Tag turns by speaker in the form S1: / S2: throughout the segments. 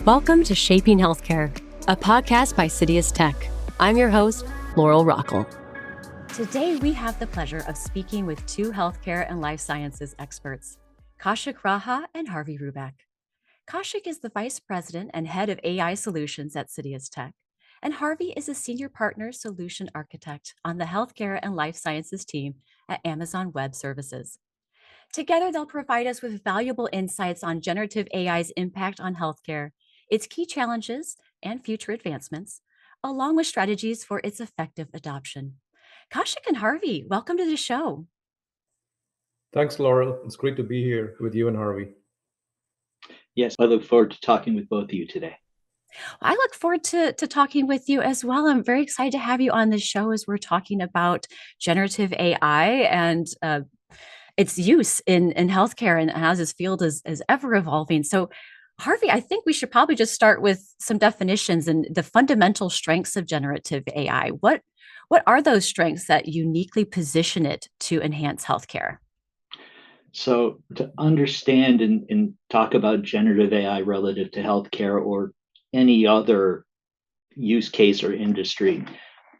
S1: Welcome to Shaping Healthcare, a podcast by CitiusTech. I'm your host, Laurel Rockall. Today, we have the pleasure of speaking with two healthcare and life sciences experts, Kaushik Raha and Harvey Ruback. Kaushik is the Vice President and Head of AI Solutions at CitiusTech, and Harvey is a Senior Partner Solution Architect on the Healthcare and Life Sciences team at Amazon Web Services. Together, they'll provide us with valuable insights on generative AI's impact on healthcare, its key challenges and future advancements, along with strategies for its effective adoption. Kaushik and Harvey, welcome to the show.
S2: Thanks, Laurel. It's great to be here with you and Harvey.
S3: Yes, I look forward to talking with both of you today.
S1: I look forward to talking with you as well. I'm very excited to have you on the show as we're talking about generative AI and its use in healthcare and as this field is ever evolving. So, Harvey, I think we should probably just start with some definitions and the fundamental strengths of generative AI. What are those strengths that uniquely position it to enhance healthcare?
S3: So to understand and talk about generative AI relative to healthcare or any other use case or industry,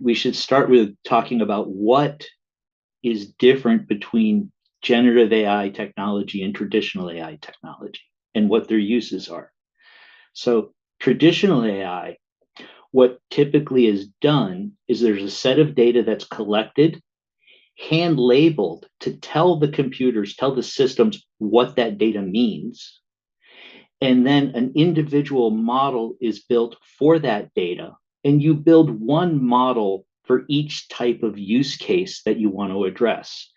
S3: we should start with talking about what is different between generative AI technology and traditional AI technology and what their uses are. So traditional AI, what typically is done is there's a set of data that's collected, hand labeled to tell the systems what that data means. And then an individual model is built for that data. And you build one model for each type of use case that you want to address,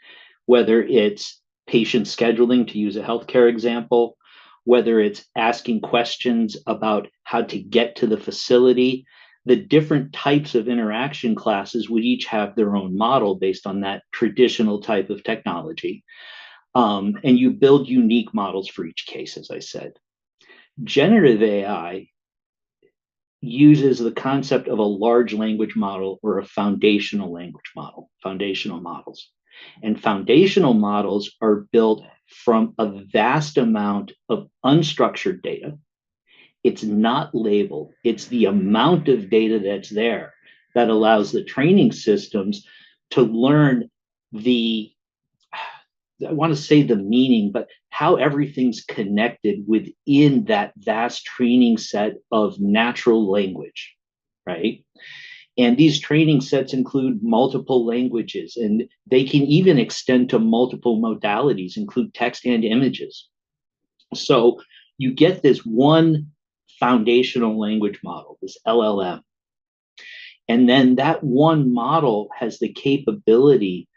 S3: whether it's patient scheduling, to use a healthcare example, whether it's asking questions about how to get to the facility. The different types of interaction classes would each have their own model based on that traditional type of technology. And you build unique models for each case, as I said. Generative AI uses the concept of a large language model or a foundational language model, foundational models. And foundational models are built from a vast amount of unstructured data. It's not labeled. It's the amount of data that's there that allows the training systems to learn I want to say the meaning, but how everything's connected within that vast training set of natural language, right? And these training sets include multiple languages, and they can even extend to multiple modalities, include text and images. So you get this one foundational language model, this LLM. And then that one model has the capability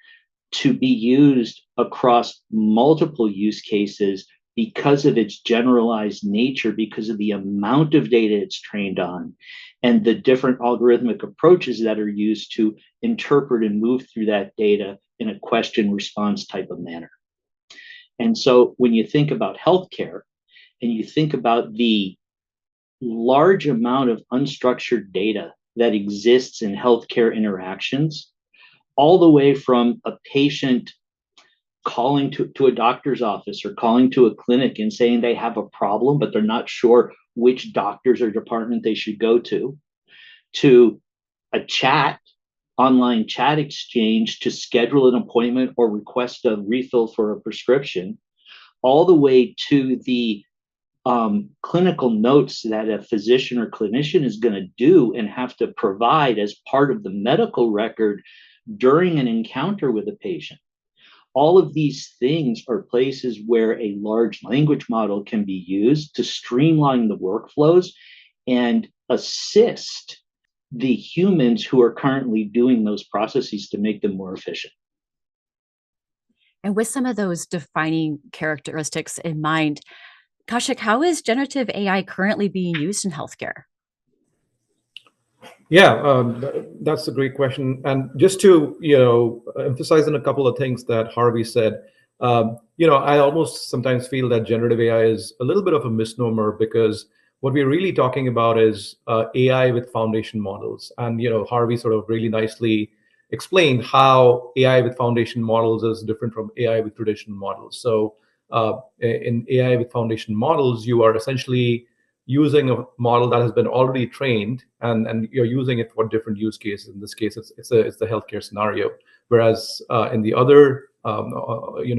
S3: to be used across multiple use cases because of its generalized nature, because of the amount of data it's trained on, and the different algorithmic approaches that are used to interpret and move through that data in a question response type of manner. And so when you think about healthcare and you think about the large amount of unstructured data that exists in healthcare interactions, all the way from a patient calling to a doctor's office or calling to a clinic and saying they have a problem, but they're not sure which doctors or department they should go to a online chat exchange to schedule an appointment or request a refill for a prescription, all the way to the clinical notes that a physician or clinician is going to do and have to provide as part of the medical record during an encounter with a patient. All of these things are places where a large language model can be used to streamline the workflows and assist the humans who are currently doing those processes to make them more efficient.
S1: And with some of those defining characteristics in mind, Kaushik, how is generative AI currently being used in healthcare?
S2: Yeah, that's a great question. And just to emphasize on a couple of things that Harvey said, I almost sometimes feel that generative AI is a little bit of a misnomer because what we're really talking about is AI with foundation models. And Harvey sort of really nicely explained how AI with foundation models is different from AI with traditional models. So in AI with foundation models, you are essentially using a model that has been already trained, and you're using it for different use cases. In this case, it's the healthcare scenario. Whereas in the other,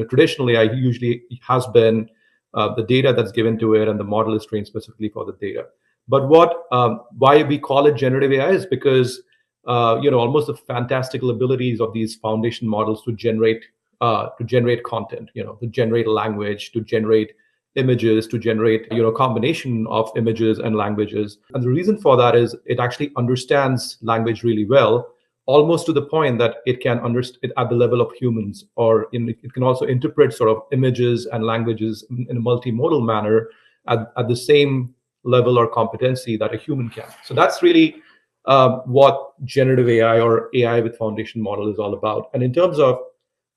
S2: traditionally, I usually has been the data that's given to it, and the model is trained specifically for the data. But why we call it generative AI is because almost the fantastical abilities of these foundation models to generate content, to generate language, to generate images, to generate combination of images and languages. And the reason for that is it actually understands language really well, almost to the point that it can understand it at the level of humans, or it can also interpret sort of images and languages in a multimodal manner at the same level or competency that a human can. So that's really what generative AI or AI with foundation model is all about. And in terms of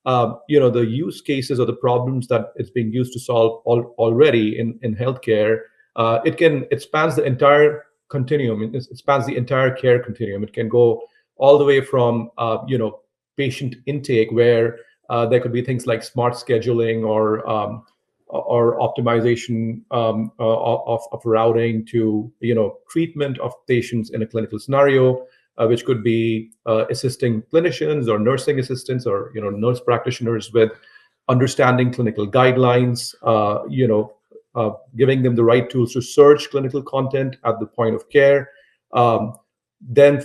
S2: the use cases or the problems that it's being used to solve already in healthcare, it spans the entire continuum. It spans the entire care continuum. It can go all the way from patient intake, where there could be things like smart scheduling or optimization of routing, to treatment of patients in a clinical scenario, which could be assisting clinicians or nursing assistants or nurse practitioners with understanding clinical guidelines, giving them the right tools to search clinical content at the point of care. Then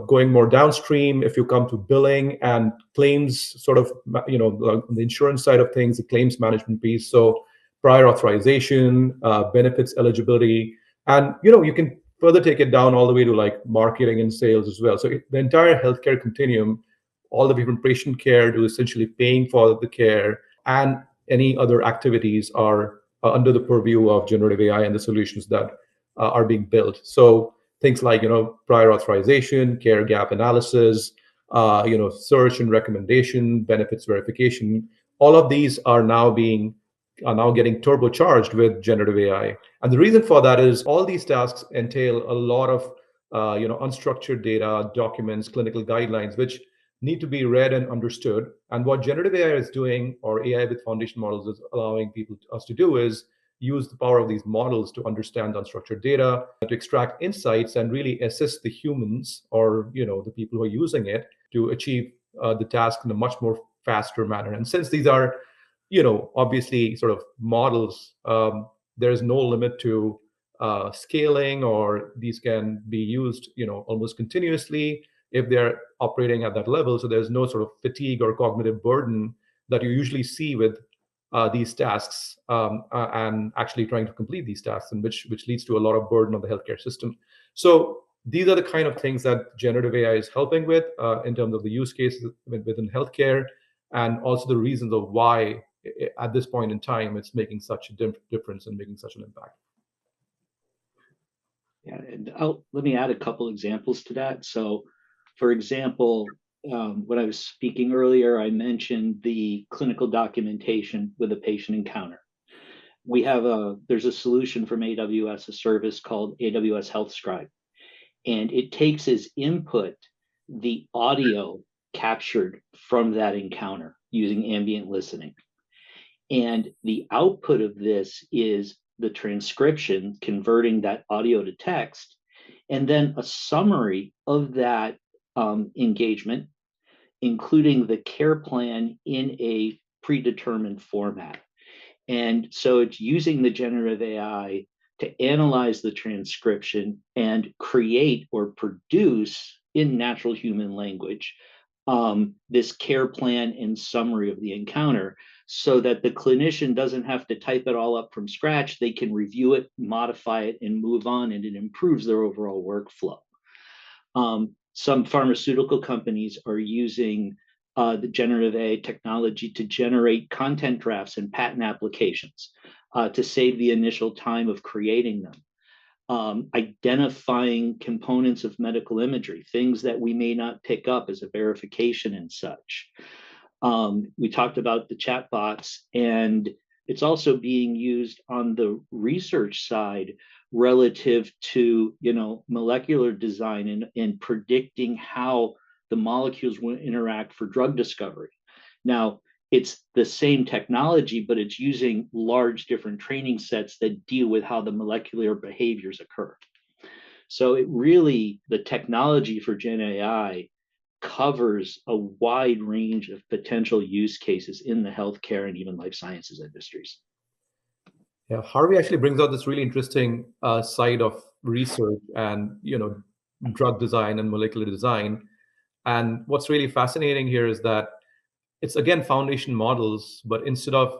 S2: going more downstream, if you come to billing and claims, sort of the insurance side of things, the claims management piece. So prior authorization, benefits eligibility, and you can further take it down all the way to like marketing and sales as well. So the entire healthcare continuum, all the way from patient care to essentially paying for the care and any other activities, are under the purview of generative AI and the solutions that are being built. So things like prior authorization, care gap analysis, search and recommendation, benefits verification. All of these are now getting turbocharged with generative AI. And the reason for that is all these tasks entail a lot of unstructured data, documents, clinical guidelines, which need to be read and understood. And what generative AI is doing, or AI with foundation models is allowing us to do, is use the power of these models to understand unstructured data, to extract insights, and really assist the humans, or the people who are using it, to achieve the task in a much more faster manner. And since these are obviously sort of models, there is no limit to scaling, or these can be used almost continuously if they're operating at that level. So there's no sort of fatigue or cognitive burden that you usually see with these tasks, and actually trying to complete these tasks, and which leads to a lot of burden on the healthcare system. So these are the kind of things that generative AI is helping with in terms of the use cases within healthcare, and also the reasons of why at this point in time it's making such a difference and making such an impact.
S3: Yeah, and let me add a couple examples to that. So, for example, when I was speaking earlier, I mentioned the clinical documentation with a patient encounter. There's a solution from AWS, a service called AWS Health Scribe, and it takes as input the audio captured from that encounter using ambient listening. And the output of this is the transcription, converting that audio to text, and then a summary of that engagement, including the care plan in a predetermined format. And so it's using the generative AI to analyze the transcription and create or produce in natural human language this care plan and summary of the encounter, so that the clinician doesn't have to type it all up from scratch. They can review it, modify it, and move on, and it improves their overall workflow. Some pharmaceutical companies are using the generative AI technology to generate content drafts and patent applications to save the initial time of creating them. Identifying components of medical imagery, things that we may not pick up as a verification and such. We talked about the chatbots, and it's also being used on the research side relative to molecular design and predicting how the molecules will interact for drug discovery. Now, It's the same technology, but it's using large different training sets that deal with how the molecular behaviors occur. So it really, the technology for Gen AI covers a wide range of potential use cases in the healthcare and even life sciences industries.
S2: Yeah, Harvey actually brings out this really interesting side of research and drug design and molecular design. And what's really fascinating here is that it's again foundation models, but instead of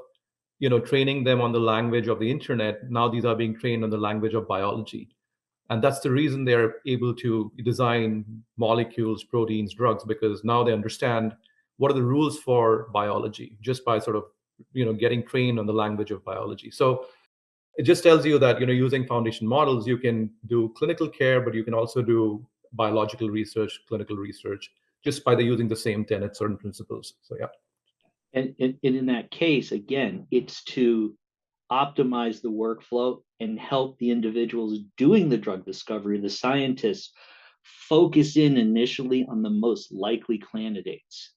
S2: training them on the language of the internet, now these are being trained on the language of biology. And that's the reason they're able to design molecules, proteins, drugs, because now they understand what are the rules for biology just by sort of getting trained on the language of biology. So it just tells you that using foundation models, you can do clinical care, but you can also do biological research, clinical research, just by using the same tenets or principles. So yeah.
S3: And in that case, again, it's to optimize the workflow and help the individuals doing the drug discovery, the scientists, focus in initially on the most likely candidates,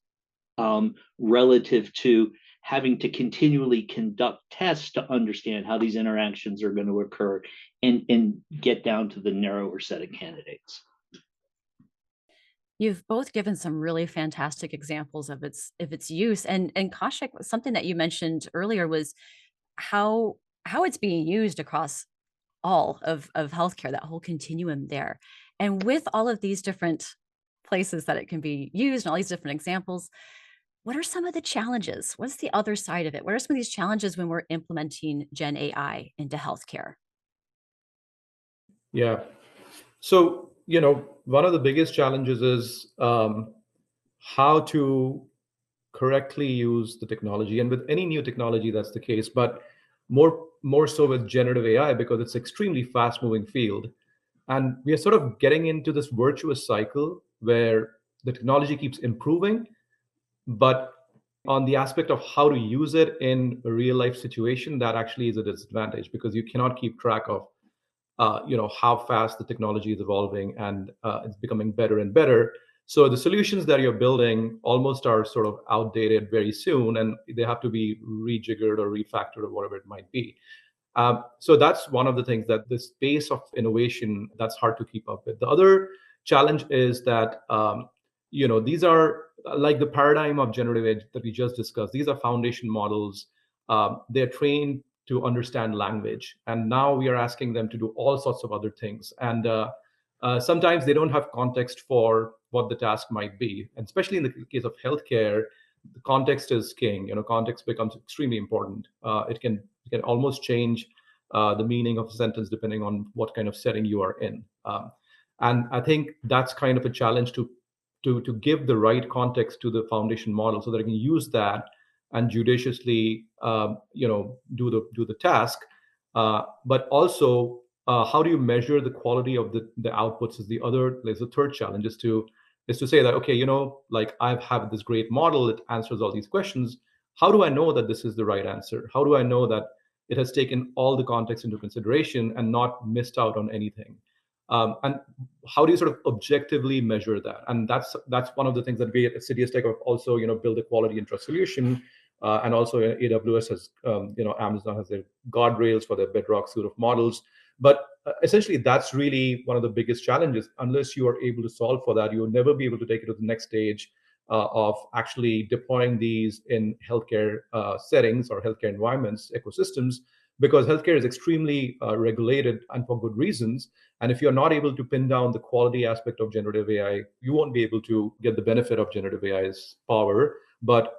S3: relative to having to continually conduct tests to understand how these interactions are going to occur and get down to the narrower set of candidates.
S1: You've both given some really fantastic examples of its use. And Kaushik, something that you mentioned earlier was how it's being used across all of healthcare, that whole continuum there. And with all of these different places that it can be used and all these different examples, what are some of the challenges? What's the other side of it? What are some of these challenges when we're implementing Gen AI into healthcare?
S2: Yeah. So, one of the biggest challenges is how to correctly use the technology. And with any new technology, that's the case, but more so with generative AI because it's extremely fast moving field. And we are sort of getting into this virtuous cycle where the technology keeps improving, but on the aspect of how to use it in a real life situation, that actually is a disadvantage because you cannot keep track of how fast the technology is evolving, and it's becoming better and better. So the solutions that you're building almost are sort of outdated very soon, and they have to be rejiggered or refactored or whatever it might be. So that's one of the things, that the space of innovation, that's hard to keep up with. The other challenge is that these are like the paradigm of generative AI that we just discussed. These are foundation models. They're trained to understand language, and now we are asking them to do all sorts of other things. And sometimes they don't have context for what the task might be, and especially in the case of healthcare, the context is king. Context becomes extremely important. It can almost change the meaning of a sentence depending on what kind of setting you are in. And I think that's kind of a challenge to give the right context to the foundation model so that it can use that and judiciously do the task. But also, how do you measure the quality of the outputs? There's a third challenge, is to say that, okay, like I've had this great model, it answers all these questions. How do I know that this is the right answer? How do I know that it has taken all the context into consideration and not missed out on anything? And how do you sort of objectively measure that? And that's one of the things that we at CitiusTech have also build a quality and trust solution. And also AWS has, Amazon has their guardrails for their Bedrock suite of models. But essentially, that's really one of the biggest challenges. Unless you are able to solve for that, you will never be able to take it to the next stage of actually deploying these in healthcare settings or healthcare environments, ecosystems, because healthcare is extremely regulated, and for good reasons. And if you're not able to pin down the quality aspect of generative AI, you won't be able to get the benefit of generative AI's power. But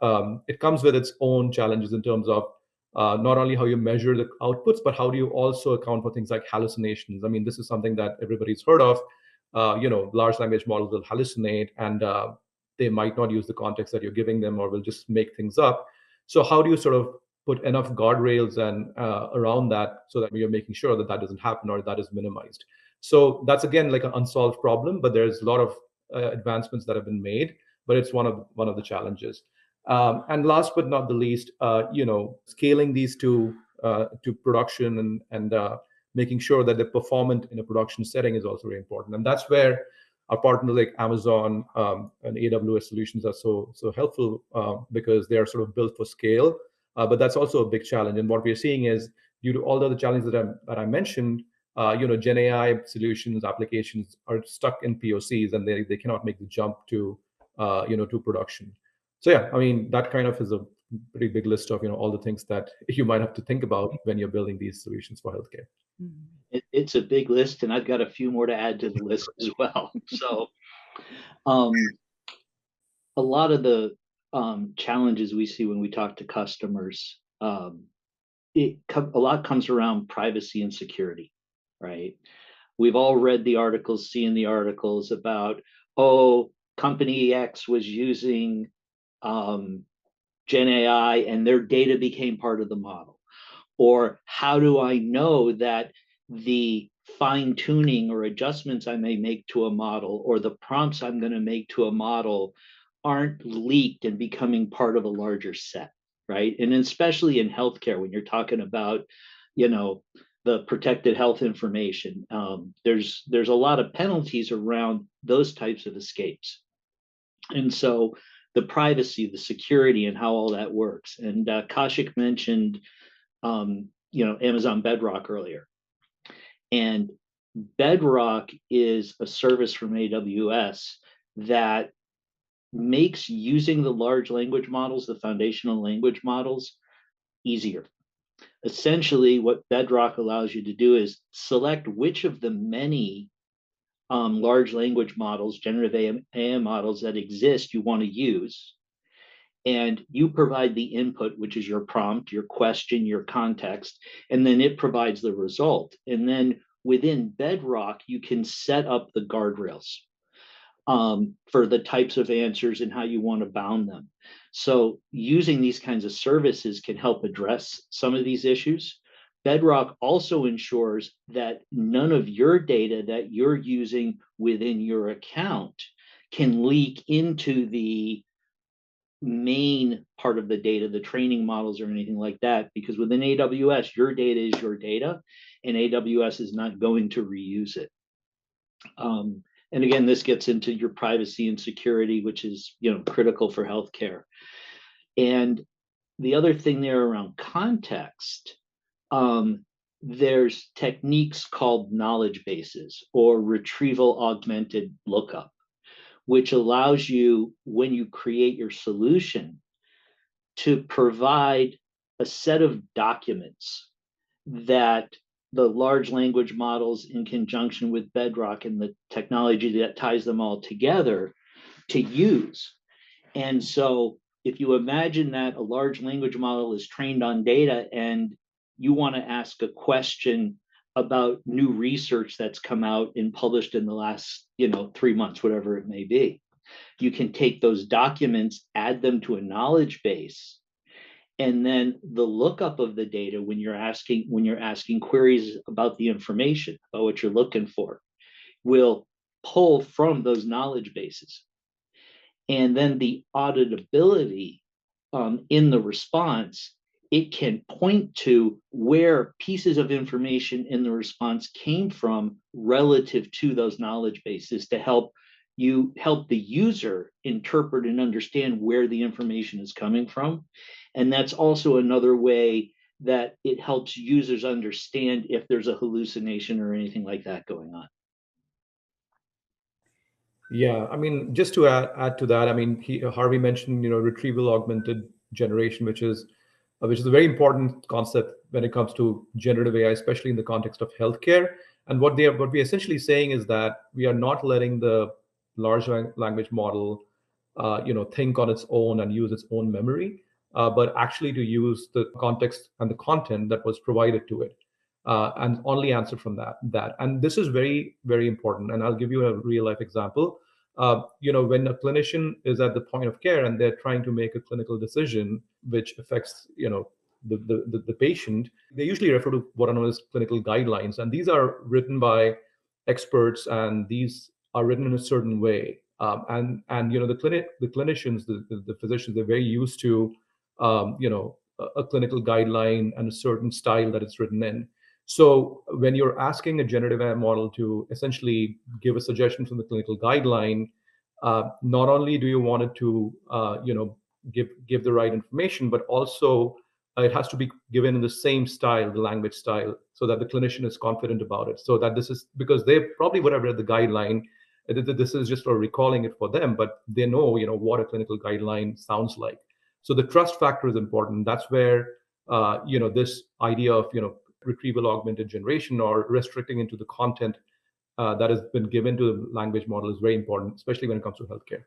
S2: it comes with its own challenges in terms of not only how you measure the outputs, but how do you also account for things like hallucinations. I mean, this is something that everybody's heard of. Large language models will hallucinate, and they might not use the context that you're giving them, or will just make things up. So how do you sort of put enough guardrails and around that so that you're making sure that that doesn't happen or that is minimized? So that's again like an unsolved problem, but there's a lot of advancements that have been made, but it's one of the challenges. And last but not the least, scaling these to production and making sure that they're performant in a production setting is also very important. And that's where our partners like Amazon and AWS solutions are so helpful because they are sort of built for scale. But that's also a big challenge. And what we're seeing is, due to all the other challenges that I mentioned, Gen AI solutions, applications are stuck in POCs, and they cannot make the jump to to production. So yeah, I mean, that kind of is a pretty big list of all the things that you might have to think about when you're building these solutions for healthcare.
S3: It's a big list, and I've got a few more to add to the list as well. So a lot of the challenges we see when we talk to customers, a lot comes around privacy and security, right? We've all read the articles, seen the articles about, oh, company X was using Gen AI and their data became part of the model. Or how do I know that the fine tuning or adjustments I may make to a model or the prompts I'm going to make to a model aren't leaked and becoming part of a larger set, right? And especially in healthcare, when you're talking about, the protected health information, there's a lot of penalties around those types of escapes. And so the privacy, the security, and how all that works. And Kaushik mentioned, Amazon Bedrock earlier. And Bedrock is a service from AWS that makes using the large language models, the foundational language models, easier. Essentially, what Bedrock allows you to do is select which of the many large language models, generative AI models that exist you want to use. And you provide the input, which is your prompt, your question, your context, and then it provides the result. And then within Bedrock, you can set up the guardrails for the types of answers and how you want to bound them. So using these kinds of services can help address some of these issues. Bedrock also ensures that none of your data that you're using within your account can leak into the main part of the data, the training models or anything like that, because within AWS, your data is your data, and AWS is not going to reuse it. And again, this gets into your privacy and security, which is critical for healthcare. And the other thing there around context, there's techniques called knowledge bases or retrieval-augmented lookup, which allows you, when you create your solution, to provide a set of documents that the large language models, in conjunction with Bedrock and the technology that ties them all together, to use. And so if you imagine that a large language model is trained on data and you want to ask a question about new research that's come out and published in the last 3 months, whatever it may be, you can take those documents, add them to a knowledge base, and then the lookup of the data when you're asking queries about the information, about what you're looking for, will pull from those knowledge bases. And then the auditability in the response, it can point to where pieces of information in the response came from relative to those knowledge bases to help the user interpret and understand where the information is coming from. And that's also another way that it helps users understand if there's a hallucination or anything like that going on.
S2: Yeah, I mean, just to add to that, I mean, Harvey mentioned, retrieval-augmented generation, which is a very important concept when it comes to generative AI, especially in the context of healthcare. And what we're essentially saying is that we are not letting the large language model, think on its own and use its own memory, but actually to use the context and the content that was provided to it, and only answer from that. And this is very, very important. And I'll give you a real life example. When a clinician is at the point of care and they're trying to make a clinical decision which affects, the patient, they usually refer to what are known as clinical guidelines, and these are written by experts, and these are written in a certain way. And the clinicians, the physicians, they're very used to, a clinical guideline and a certain style that it's written in. So when you're asking a generative AI model to essentially give a suggestion from the clinical guideline, not only do you want it to give the right information, but also it has to be given in the same style, the language style, so that the clinician is confident about it. So that this is because they probably would have read the guideline. This is just for recalling it for them, but they know what a clinical guideline sounds like. So the trust factor is important. That's where this idea of retrieval augmented generation or restricting into the content that has been given to the language model is very important, especially when it comes to healthcare.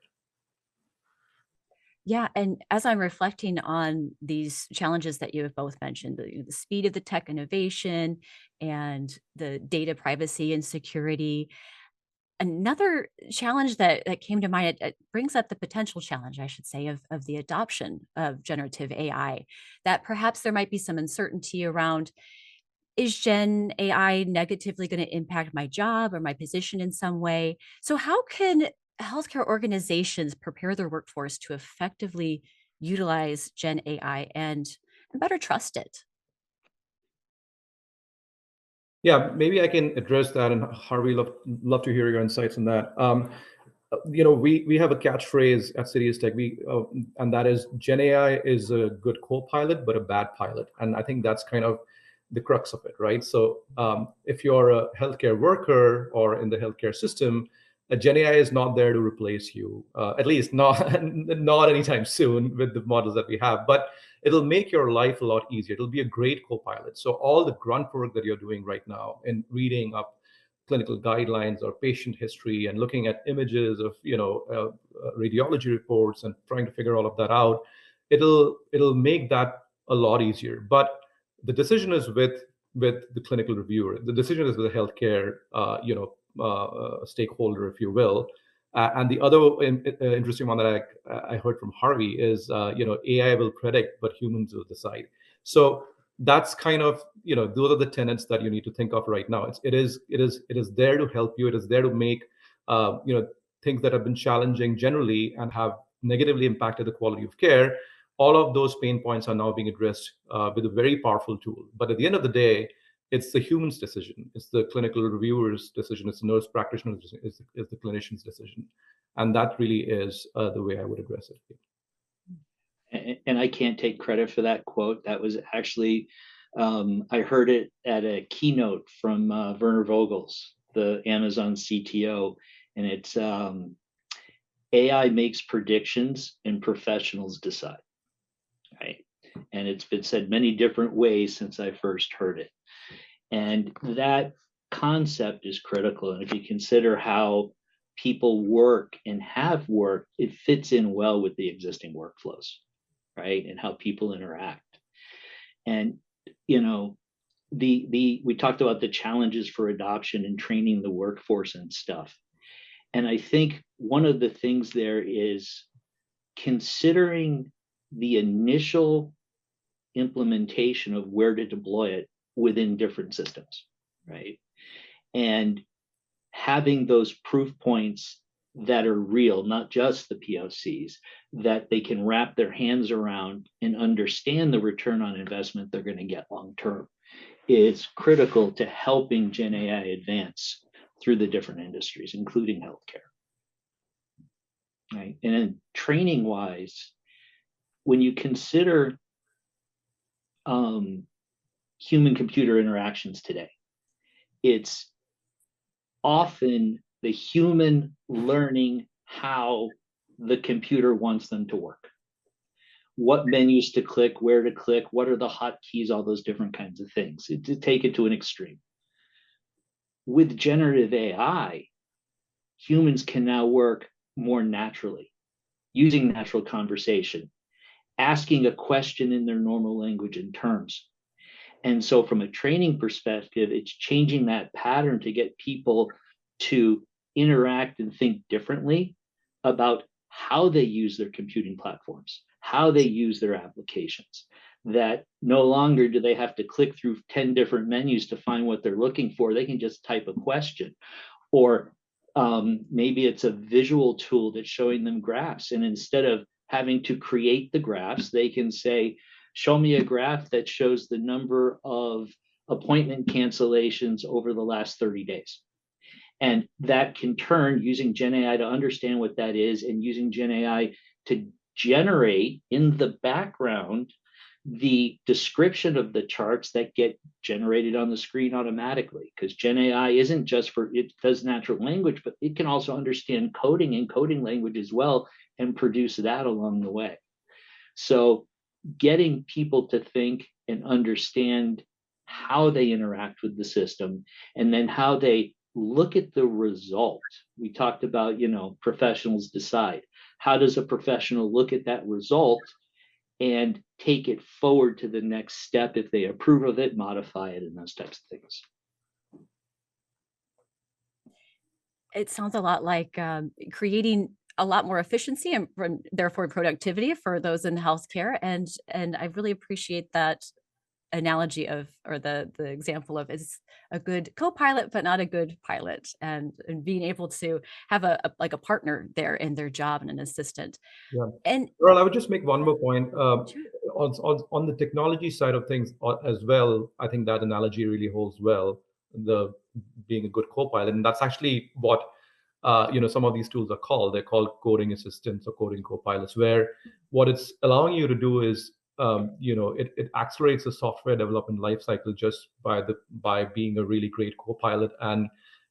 S1: Yeah, and as I'm reflecting on these challenges that you have both mentioned, the speed of the tech innovation and the data privacy and security, another challenge that came to mind, it brings up the potential challenge, I should say, of the adoption of generative AI, that perhaps there might be some uncertainty around, is Gen AI negatively going to impact my job or my position in some way? So how can healthcare organizations prepare their workforce to effectively utilize Gen AI and better trust it?
S2: Yeah, maybe I can address that, and Harvey, love to hear your insights on that. We have a catchphrase at CitiusTech, and that is Gen AI is a good co-pilot, but a bad pilot, and I think that's kind of the crux of it, right? So if you're a healthcare worker or in the healthcare system, a Gen AI is not there to replace you, at least not not anytime soon with the models that we have, but it'll make your life a lot easier. It'll be a great co-pilot. So all the grunt work that you're doing right now in reading up clinical guidelines or patient history and looking at images of radiology reports and trying to figure all of that out, it'll make that a lot easier. But the decision is with the clinical reviewer. The decision is with the healthcare stakeholder, if you will. And the other interesting one that I heard from Harvey is, AI will predict, but humans will decide. So that's kind of, those are the tenets that you need to think of right now. It is there to help you. It is there to make, things that have been challenging generally and have negatively impacted the quality of care. All of those pain points are now being addressed with a very powerful tool. But at the end of the day, it's the human's decision. It's the clinical reviewer's decision. It's the nurse practitioner's decision. It's the clinician's decision. And that really is the way I would address it.
S3: And I can't take credit for that quote. That was actually, I heard it at a keynote from Werner Vogels, the Amazon CTO. And it's AI makes predictions and professionals decide, right? And it's been said many different ways since I first heard it. And that concept is critical. And if you consider how people work and have worked, it fits in well with the existing workflows, right? And how people interact. And, we talked about the challenges for adoption and training the workforce and stuff. And I think one of the things there is considering the initial implementation of where to deploy it within different systems, right? And having those proof points that are real, not just the POCs, that they can wrap their hands around and understand the return on investment they're going to get long term is critical to helping Gen AI advance through the different industries, including healthcare. Right? And then training wise, when you consider human computer interactions today, it's often the human learning how the computer wants them to work, what menus to click, where to click, what are the hotkeys, all those different kinds of things, to take it to an extreme. With generative AI, humans can now work more naturally, using natural conversation, asking a question in their normal language and terms. And so from a training perspective, it's changing that pattern to get people to interact and think differently about how they use their computing platforms, how they use their applications, that no longer do they have to click through 10 different menus to find what they're looking for. They can just type a question, or maybe it's a visual tool that's showing them graphs. And instead of having to create the graphs, they can say, show me a graph that shows the number of appointment cancellations over the last 30 days. And that can turn, using Gen AI to understand what that is, and using Gen AI to generate in the background the description of the charts that get generated on the screen automatically. Because Gen AI isn't just for, it does natural language, but it can also understand coding and coding language as well, and produce that along the way. So getting people to think and understand how they interact with the system, and then how they look at the result. We talked about, professionals decide. How does a professional look at that result and take it forward to the next step? If they approve of it, modify it, and those types of things.
S1: It sounds a lot like creating a lot more efficiency and therefore productivity for those in healthcare. And I really appreciate that analogy of, or the example of, is a good co-pilot but not a good pilot, and being able to have a partner there in their job and an assistant.
S2: Yeah.
S1: And
S2: Well, I would just make one more point.
S1: sure.
S2: On the technology side of things as well, I think that analogy really holds well, the being a good co-pilot. And that's actually what some of these tools are called. They're called coding assistants or coding co-pilots, where what it's allowing you to do is it accelerates the software development lifecycle just by being a really great co-pilot, and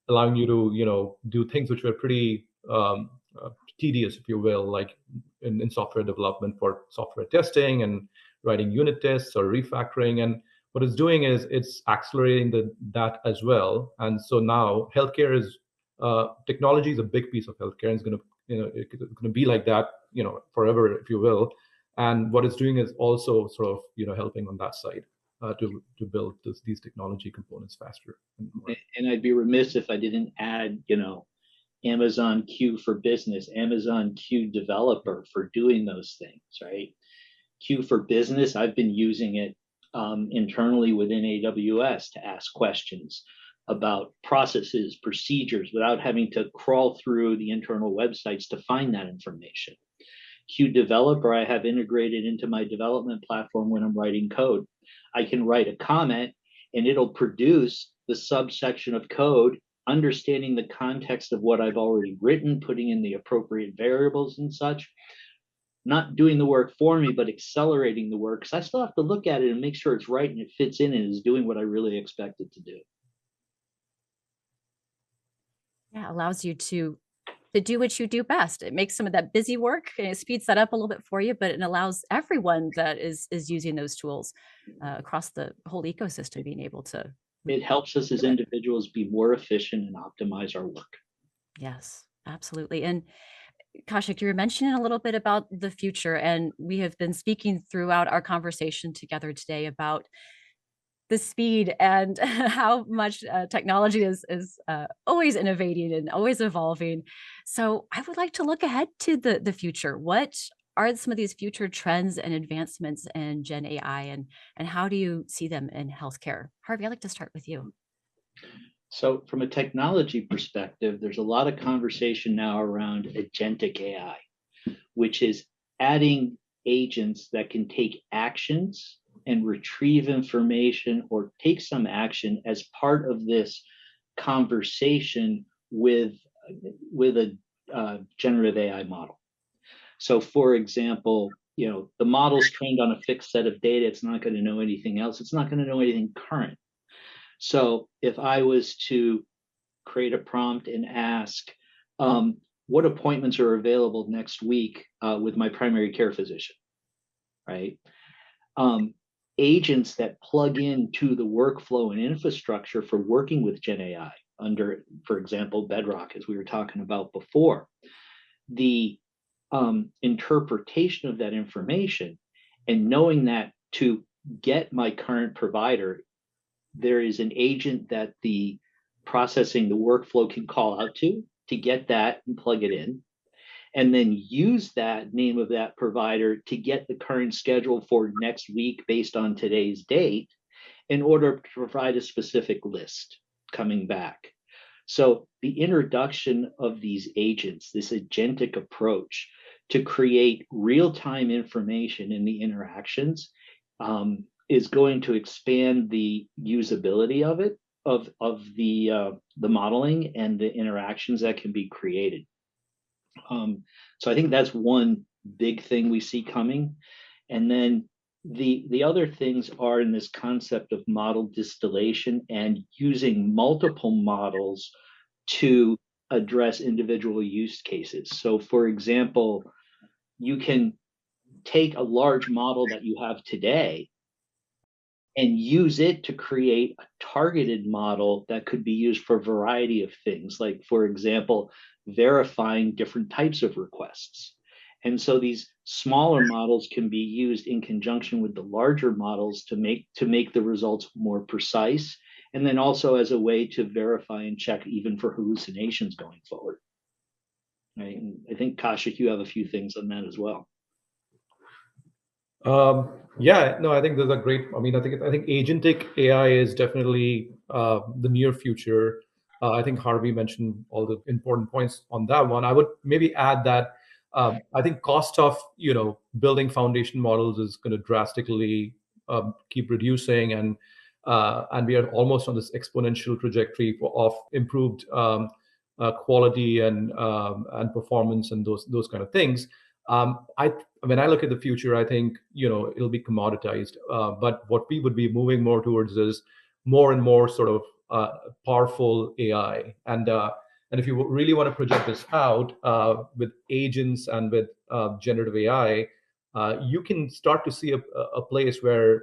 S2: allowing you to do things which were pretty tedious, if you will, like in software development for software testing and writing unit tests or refactoring. And what it's doing is it's accelerating that as well. And so now healthcare is technology is a big piece of healthcare, and it's going to it's going to be like that forever, if you will. And what it's doing is also sort of helping on that side to build these technology components faster.
S3: And I'd be remiss if I didn't add, Amazon Q for Business, Amazon Q Developer for doing those things, right? Q for Business, I've been using it internally within AWS to ask questions about processes, procedures, without having to crawl through the internal websites to find that information. Q Developer, I have integrated into my development platform when I'm writing code. I can write a comment and it'll produce the subsection of code, understanding the context of what I've already written, putting in the appropriate variables and such. Not doing the work for me, but accelerating the work, because I still have to look at it and make sure it's right and it fits in and is doing what I really expect it to do.
S1: Yeah, allows you to do what you do best. It makes some of that busy work, and it speeds that up a little bit for you, but it allows everyone that is using those tools across the whole ecosystem being able to.
S3: It helps us as individuals be more efficient and optimize our work.
S1: Yes, absolutely. And Kaushik, you were mentioning a little bit about the future, and we have been speaking throughout our conversation together today about the speed and how much technology is always innovating and always evolving. So I would like to look ahead to the future. What are some of these future trends and advancements in Gen AI, and how do you see them in healthcare? Harvey, I'd like to start with you.
S3: So from a technology perspective, there's a lot of conversation now around Agentic AI, which is adding agents that can take actions and retrieve information or take some action as part of this conversation with a generative AI model. So for example, the model's trained on a fixed set of data. It's not going to know anything else. It's not going to know anything current. So if I was to create a prompt and ask, what appointments are available next week with my primary care physician, right? Agents that plug into the workflow and infrastructure for working with Gen AI under, for example, Bedrock, as we were talking about before, the interpretation of that information, and knowing that to get my current provider, there is an agent that the processing the workflow can call out to get that and plug it in, and then use that name of that provider to get the current schedule for next week based on today's date, in order to provide a specific list coming back. So the introduction of these agents, this agentic approach to create real-time information in the interactions, is going to expand the usability of it, of the modeling and the interactions that can be created. So I think that's one big thing we see coming. And then the other things are in this concept of model distillation and using multiple models to address individual use cases. So for example, you can take a large model that you have today and use it to create a targeted model that could be used for a variety of things, like, for example, verifying different types of requests. And so these smaller models can be used in conjunction with the larger models to make the results more precise, and then also as a way to verify and check even for hallucinations going forward. Right? And I think, Kaushik, you have a few things on that as well.
S2: Yeah, no, I think those are great. I mean, I think agentic AI is definitely the near future. I think Harvey mentioned all the important points on that one. I would maybe add that I think cost of building foundation models is going to drastically keep reducing, and we are almost on this exponential trajectory of improved quality and performance and those kind of things. When I look at the future, I think it'll be commoditized. But what we would be moving more towards is more and more sort of powerful AI. And if you really want to project this out with agents and with generative AI, you can start to see a place where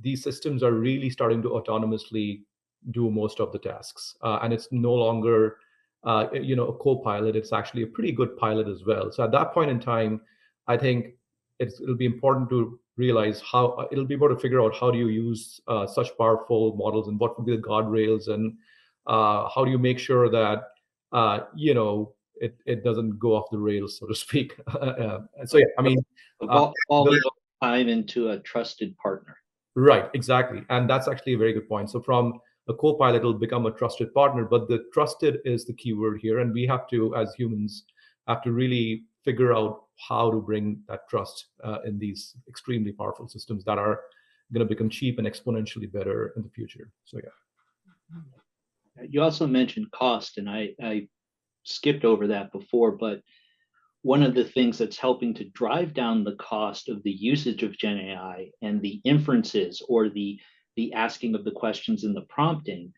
S2: these systems are really starting to autonomously do most of the tasks, and it's no longer a co-pilot. It's actually a pretty good pilot as well. So at that point in time, I think it'll be important to realize how it'll be able to figure out how do you use such powerful models, and what would be the guardrails, and how do you make sure that it doesn't go off the rails, so to speak. So yeah, I mean,
S3: evolving time into a trusted partner.
S2: Right, exactly, and that's actually a very good point. So from a co-pilot will become a trusted partner, but the trusted is the key word here, and we have to, as humans, have to really figure out how to bring that trust in these extremely powerful systems that are going to become cheap and exponentially better in the future. So yeah.
S3: You also mentioned cost, and I skipped over that before, but one of the things that's helping to drive down the cost of the usage of Gen AI and the inferences, or the asking of the questions and the prompting,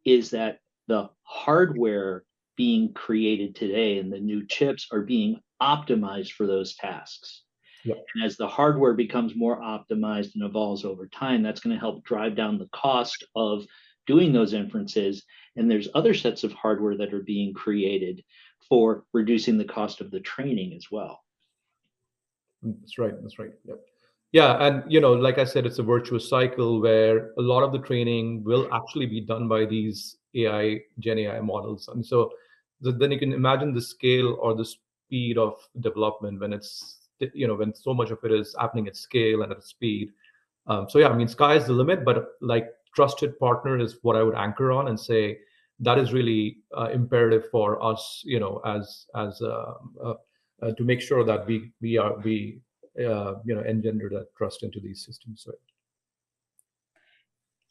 S3: is that the hardware being created today and the new chips are being optimized for those tasks.
S2: Yep.
S3: And as the hardware becomes more optimized and evolves over time, that's going to help drive down the cost of doing those inferences. And there's other sets of hardware that are being created for reducing the cost of the training as well.
S2: That's right. Yep. Yeah, and like I said, it's a virtuous cycle where a lot of the training will actually be done by these Gen AI models. And so then you can imagine the scale or the speed of development when when so much of it is happening at scale and at speed. So yeah, I mean, sky is the limit, but like trusted partner is what I would anchor on and say that is really imperative for us, as to make sure that we engender that trust into these systems. So.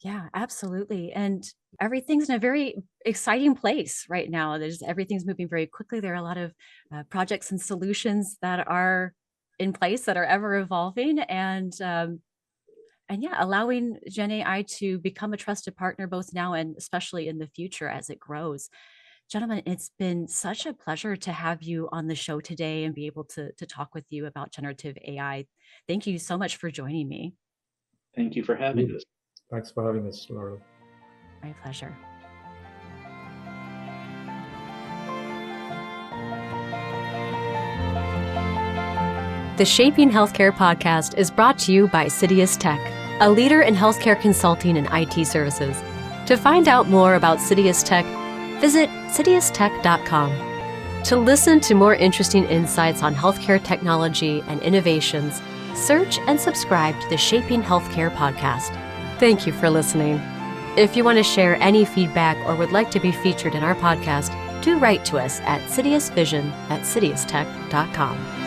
S1: Yeah, absolutely. And everything's in a very exciting place right now. Everything's moving very quickly. There are a lot of projects and solutions that are in place that are ever evolving, and yeah, allowing Gen AI to become a trusted partner both now and especially in the future as it grows. Gentlemen, it's been such a pleasure to have you on the show today and be able to talk with you about generative AI. Thank you so much for joining me.
S3: Thank you for having us.
S2: Thanks for having us, Laurel.
S1: My pleasure. The Shaping Healthcare podcast is brought to you by CitiusTech, a leader in healthcare consulting and IT services. To find out more about CitiusTech, visit CitiusTech.com. To listen to more interesting insights on healthcare technology and innovations, search and subscribe to the Shaping Healthcare podcast. Thank you for listening. If you want to share any feedback or would like to be featured in our podcast, do write to us at citiusvision@citiustech.com.